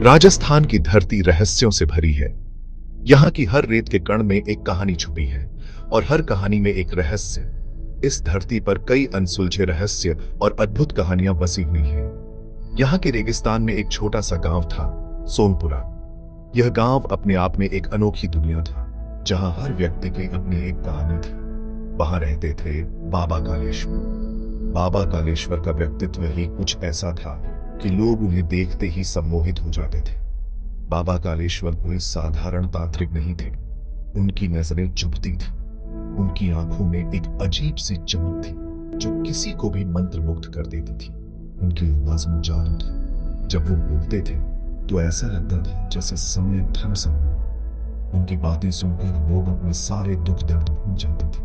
राजस्थान की धरती रहस्यों से भरी है। यहाँ की हर रेत के कण में एक कहानी छुपी है और हर कहानी में एक रहस्य। इस धरती पर कई अनसुलझे रहस्य और अद्भुत कहानियां बसी हुई हैं। यहाँ के रेगिस्तान में एक छोटा सा गांव था, सोनपुरा। यह गांव अपने आप में एक अनोखी दुनिया था, जहां हर व्यक्ति की अपनी एक कहानी थी। वहां रहते थे बाबा कालेश्वर। बाबा कालेश्वर का व्यक्तित्व ही कुछ ऐसा था कि लोग उन्हें देखते ही सम्मोहित हो जाते थे। बाबा कालेश्वर कोई साधारण तांत्रिक नहीं थे। उनकी नजरें चुभती थी। उनकी आंखों में एक अजीब सी चमक थी जो किसी को भी मंत्रमुग्ध कर देती थी। उनकी आवाज में जादू था। जब वो बोलते थे तो ऐसा लगता था जैसे समय थम सा हो। उनकी बातें सुनकर लोग अपने सारे दुख दर्द भूल जाते थे।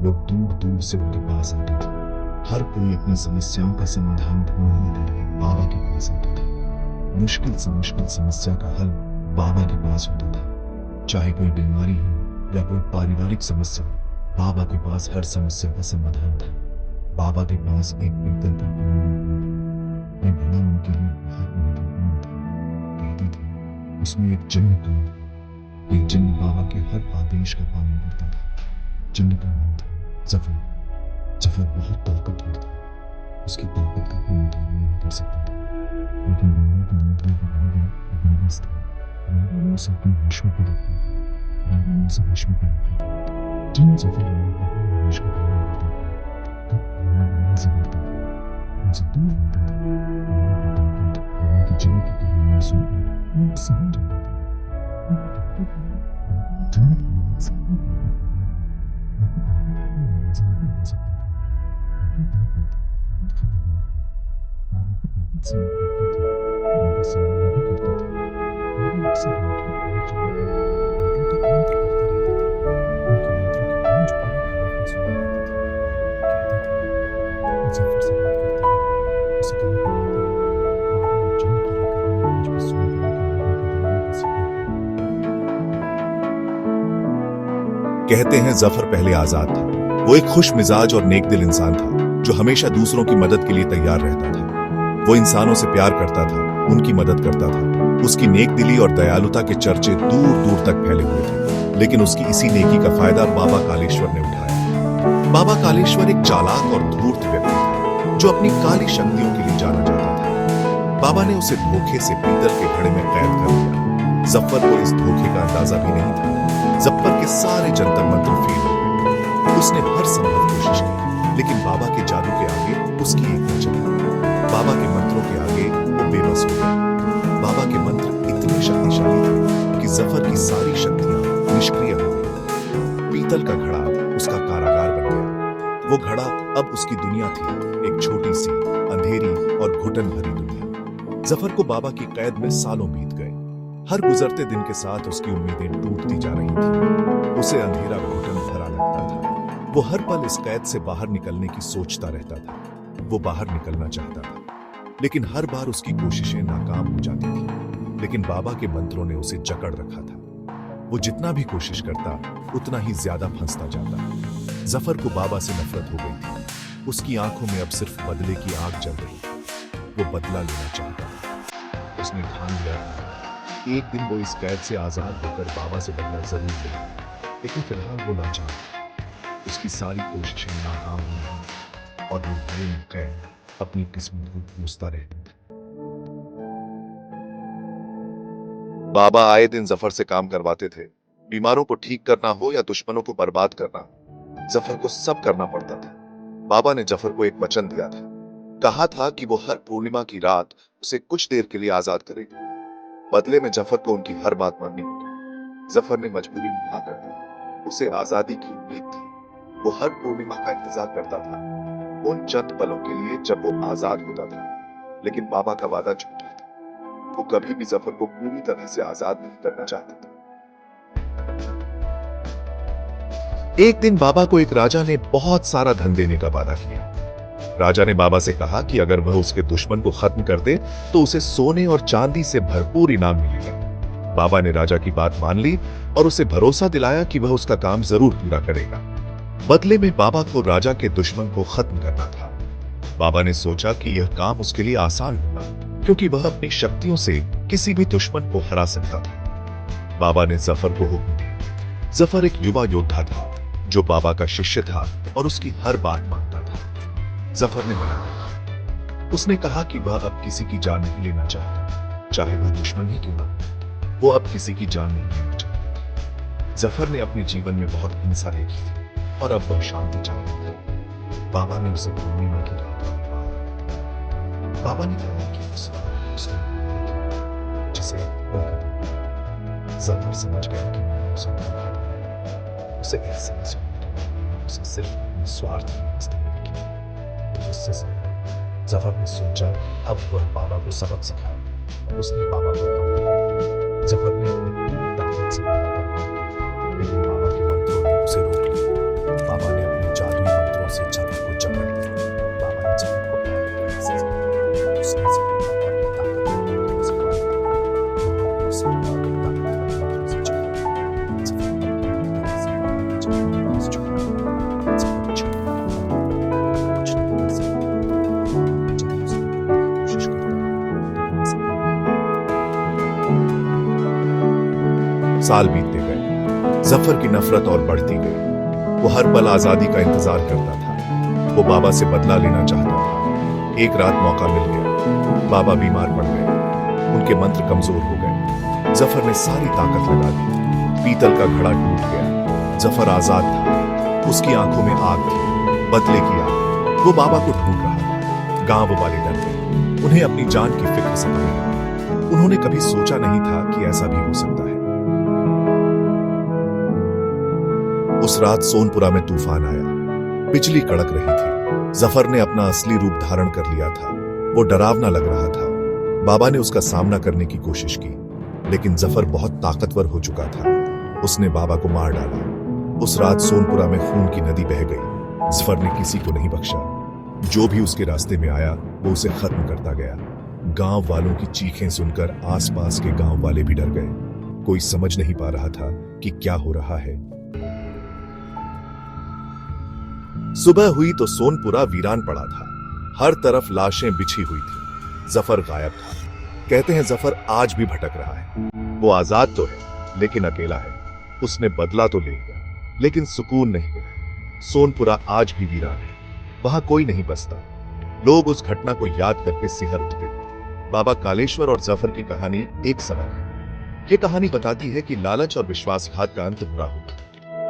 लोग दूर दूर से उनके पास आते थे। हर कोई अपनी समस्याओं का समाधान ढूंढने के लिए बाबा के पास आता था। मुश्किल से मुश्किल समस्या का हल बाबा के पास होता था। चाहे कोई बीमारी हो या कोई पारिवारिक समस्या, बाबा के पास हर समस्या का समाधान था। बाबा के पास एक पीतल का मैं बना उनके लिए बहुत महत्वपूर्ण था। कहते थे उसमें एक चिन्ह था। ये चिन्ह बाबा के हर आदेश का पालन करता था। चिन्ह का नाम था जफर। जफर बहुत ताकतवर था। उसकी ताकत का कोई मुकाबला नहीं कर सकता था। लेकिन बाबा के मंत्रों का बाबा बेबस था। बाबा ने उसे अपने वश में कर रखा था। बाबा ने उसे वश में कर रखा था। जिन जफर लोगों को अपने वश का पालन करता था, तब बाबा बाबा से डरता था। उनसे दूर रहता था। बाबा की ताकत, बाबा की जन्म की कहानियां सुनकर वो सहम जाता था। जन्म की आवाज से वो डरता था। बाबा ताकत की आवाज नहीं बना सकता था। बाबा ताकत बहुत खतरनाक है। बाबा को ताकत से लोग डरते थे। बाबा सवाल नहीं करते थे। बाबा अक्सर रात को बाहर चले जाते थे तो मंत्र करते रहते थे। उनके मंत्रों की गूंज पूरे गांव में सुनाई देती थी। कहते थे जफर से बात करते रहो, उसे काम करवाते रहो। बाबा ने जो की ये कहानी आज भी सोनपुरा के लोगों के दिलों में बसी हुई है। कहते हैं जफर पहले आजाद था। वो एक खुश मिजाज और नेक दिल इंसान था जो हमेशा दूसरों की मदद के लिए तैयार रहता था। वो इंसानों से प्यार करता था, उनकी मदद करता था। उसकी नेक दिली और दयालुता के चर्चे दूर दूर तक फैले हुए थे। लेकिन उसकी इसी नेकी का फायदा बाबा कालेश्वर ने उठाया। बाबा कालेश्वर एक चालाक और धूर्त व्यक्ति था जो अपनी काली शक्तियों के लिए जाना जाता था। बाबा ने उसे धोखे से पीतल के घड़े में कैद कर दिया। जफर को इस धोखे का अंदाजा भी नहीं था। जफर के सारे जंतर मंत्र फेल हो गए। उसने हर संभव कोशिश की, लेकिन बाबा के जादू के आगे उसकी एक न चली। बाबा के मंत्रों के आगे वो बेबस हो गया। बाबा के मंत्र इतने शक्तिशाली थे कि जफर की सारी शक्तियां निष्क्रिय हो गई। पीतल का घड़ा उसका कारागार बन गया। वो घड़ा अब उसकी दुनिया थी, एक छोटी सी, अंधेरी और घुटन भरी दुनिया। जफर को बाबा की कैद में सालों बीत गए। हर गुजरते दिन के साथ उसकी उम्मीदें टूटती जा रही थी। उसे अंधेरा घुटन भरा लगता था। वो हर पल इस कैद से बाहर निकलने की सोचता रहता था। वो बाहर निकलना चाहता था, लेकिन हर बार उसकी कोशिशें नाकाम हो जाती थी। लेकिन बाबा के मंत्रों ने उसे जकड़ रखा था। वो जितना भी कोशिश करता, उतना ही ज्यादा फंसता जाता। जफर को बाबा से नफरत हो गई थी। उसकी आंखों में अब सिर्फ बदले की आग जल रही थी। वो बदला लेना चाहता था। उसने ठान लिया था एक दिन वो इस कैद से आजाद होकर बाबा से बदला जरूर लेगा। लेकिन फिलहाल वो लाचार। उसकी सारी कोशिशें नाकाम हो गई और वो भय में कैद अपनी किस्मत को पूछता रहता था। बाबा आए दिन जफर से काम करवाते थे। बीमारों को ठीक करना हो या दुश्मनों को बर्बाद करना, जफर को सब करना पड़ता था। बाबा ने जफर को एक वचन दिया था। कहा था कि वो हर पूर्णिमा की रात उसे कुछ देर के लिए आजाद करेगा। बदले में जफर को उनकी हर बात माननी होगी। जफर ने मजबूरी निभा कर दी। उसे आजादी की उम्मीद थी। वो हर पूर्णिमा का इंतजार करता था, उन चंद पलों के लिए जब वो आजाद होता था। लेकिन बाबा का वादा झूठा था। वो कभी भी जफर को पूरी तरह से आजाद नहीं करना चाहता था। एक दिन बाबा को एक राजा ने बहुत सारा धन देने का वादा किया। राजा ने बाबा से कहा कि अगर वह उसके दुश्मन को खत्म कर दे तो उसे सोने और चांदी से भरपूर इनाम मिलेगा। बाबा ने राजा की बात मान ली और उसे भरोसा दिलाया कि वह उसका काम जरूर पूरा करेगा। बदले में बाबा को राजा के दुश्मन को खत्म करना था। बाबा ने सोचा कि यह काम उसके लिए आसान होगा। क्योंकि वह अपनी शक्तियों से किसी भी दुश्मन को हरा सकता था। बाबा ने जफर को हुक्म दिया। जफर एक युवा योद्धा था जो बाबा का शिष्य था और उसकी हर बात मानता था। जफर ने मना किया। उसने कहा कि वह अब किसी की जान नहीं लेना चाहता, चाहे वह दुश्मन ही क्यों ना। वो अब किसी की जान नहीं लेना चाहता। जफर ने अपने जीवन में बहुत हिंसा देखी थी और अब वह शांति चाहता था। बाबा ने उसे घूमने में किया। बाबा ने कहा कि जिसे जफर समझ गया कि उसे ऐसे उसे सिर्फ स्वार्थ जफर ने सोचा अब वह बाबा को सबक सिखा। उसने बाबा को कहा। जफर ने अपनी ताकत से लेकिन बाबा के मंत्रों ने उसे रोक लिया। बाबा ने अपने जादुई मंत्रों से जफर को जकड़ लिया। बाबा ने जफर को उसने साल बीतते गए। जफर की नफरत और बढ़ती गई। वो हर पल आजादी का इंतजार करता था। वो बाबा से बदला लेना चाहता था। एक रात मौका मिल गया। बाबा बीमार पड़ गए। उनके मंत्र कमजोर हो गए। जफर ने सारी ताकत लगा दी। पीतल का घड़ा टूट गया। जफर आजाद था। उसकी आंखों में आग थी, बदले की आग। वो बाबा को ढूंढ रहा था। गांव वाले डर गए। उन्हें अपनी जान की फिक्र सताने लगी। उन्होंने कभी सोचा नहीं था कि ऐसा भी हो सकता है। उस रात सोनपुरा में तूफान आया। बिजली कड़क रही थी। जफर ने अपना असली रूप धारण कर लिया था। वो डरावना लग रहा था। बाबा ने उसका सामना करने की कोशिश की, लेकिन जफर बहुत ताकतवर हो चुका था। उसने बाबा को मार डाला। उस रात सोनपुरा में खून की नदी बह गई। जफर ने किसी को नहीं बख्शा। जो भी उसके रास्ते में आया वो उसे खत्म करता गया। गांव वालों की चीखें सुनकर आसपास के गांव वाले भी डर गए। कोई समझ नहीं पा रहा था कि क्या हो रहा है। सुबह हुई तो सोनपुरा वीरान पड़ा था। हर तरफ लाशें बिछी हुई थी। जफर गायब था। कहते हैं जफर आज भी भटक रहा है। वो आजाद तो है लेकिन अकेला है। उसने बदला तो ले लिया लेकिन सुकून नहीं मिला। सोनपुरा आज भी वीरान है। वहां कोई नहीं बसता। लोग उस घटना को याद करके सिहर उठते। बाबा कालेश्वर और जफर की कहानी एक सबक है। ये कहानी बताती है कि लालच और विश्वासघात का अंत बुरा होता है,